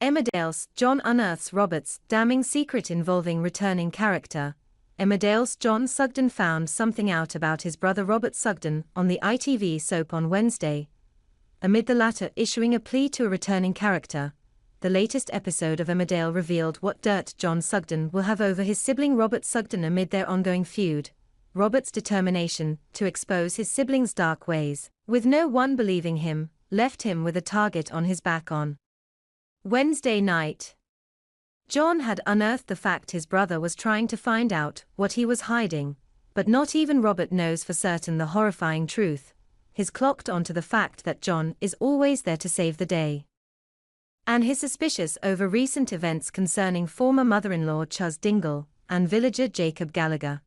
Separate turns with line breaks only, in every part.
Emmerdale's John unearths Robert's damning secret involving returning character. Emmerdale's John Sugden found something out about his brother Robert Sugden on the ITV soap on Wednesday, amid the latter issuing a plea to a returning character. The latest episode of Emmerdale revealed what dirt John Sugden will have over his sibling Robert Sugden amid their ongoing feud. Robert's determination to expose his sibling's dark ways, with no one believing him, left him with a target on his back on Wednesday night. John had unearthed the fact his brother was trying to find out what he was hiding, but not even Robert knows for certain the horrifying truth. He's clocked onto the fact that John is always there to save the day, and he's suspicious over recent events concerning former mother-in-law Chuz Dingle and villager Jacob Gallagher.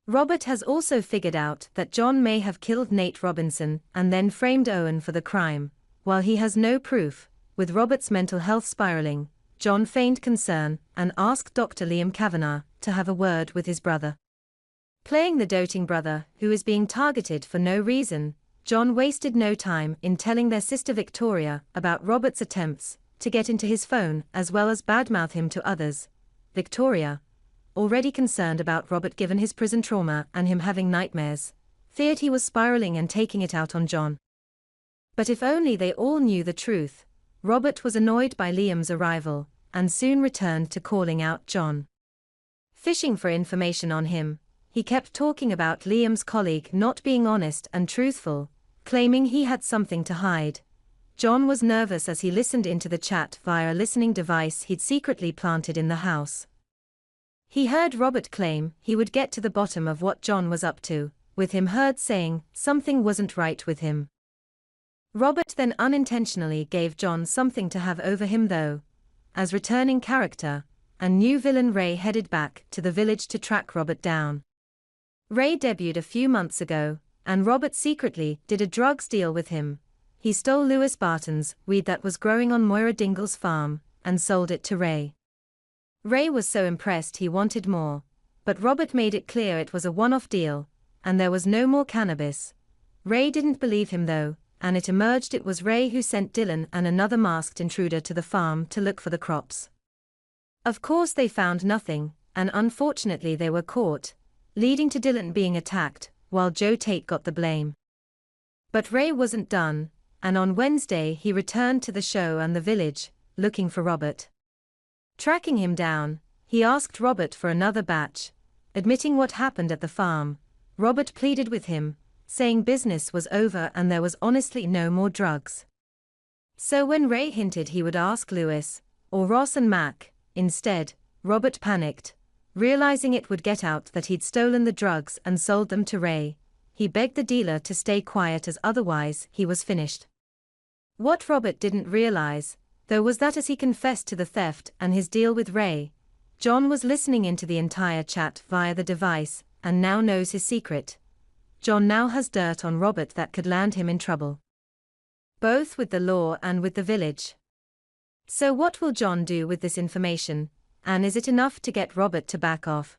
Robert has also figured out that John may have killed Nate Robinson and then framed Owen for the crime. While he has no proof, with Robert's mental health spiraling, John feigned concern and asked Dr. Liam Kavanagh to have a word with his brother. Playing the doting brother who is being targeted for no reason, John wasted no time in telling their sister Victoria about Robert's attempts to get into his phone as well as badmouth him to others. Victoria, already concerned about Robert given his prison trauma and him having nightmares, feared he was spiraling and taking it out on John. But if only they all knew the truth. Robert was annoyed by Liam's arrival, and soon returned to calling out John. Fishing for information on him, he kept talking about Liam's colleague not being honest and truthful, claiming he had something to hide. John was nervous as he listened into the chat via a listening device he'd secretly planted in the house. He heard Robert claim he would get to the bottom of what John was up to, with him heard saying something wasn't right with him. Robert then unintentionally gave John something to have over him though. As returning character, a new villain Ray headed back to the village to track Robert down. Ray debuted a few months ago, and Robert secretly did a drugs deal with him. He stole Lewis Barton's weed that was growing on Moira Dingle's farm, and sold it to Ray. Ray was so impressed he wanted more, but Robert made it clear it was a one-off deal, and there was no more cannabis. Ray didn't believe him though, and it emerged it was Ray who sent Dylan and another masked intruder to the farm to look for the crops. Of course they found nothing, and unfortunately they were caught, leading to Dylan being attacked, while Joe Tate got the blame. But Ray wasn't done, and on Wednesday he returned to the show and the village, looking for Robert. Tracking him down, he asked Robert for another batch. Admitting what happened at the farm, Robert pleaded with him, saying business was over and there was honestly no more drugs. So when Ray hinted he would ask Lewis, or Ross and Mac, instead, Robert panicked, realizing it would get out that he'd stolen the drugs and sold them to Ray. He begged the dealer to stay quiet as otherwise he was finished. What Robert didn't realize, though, was that as he confessed to the theft and his deal with Ray, John was listening into the entire chat via the device, and now knows his secret. John now has dirt on Robert that could land him in trouble, both with the law and with the village. So what will John do with this information, and is it enough to get Robert to back off?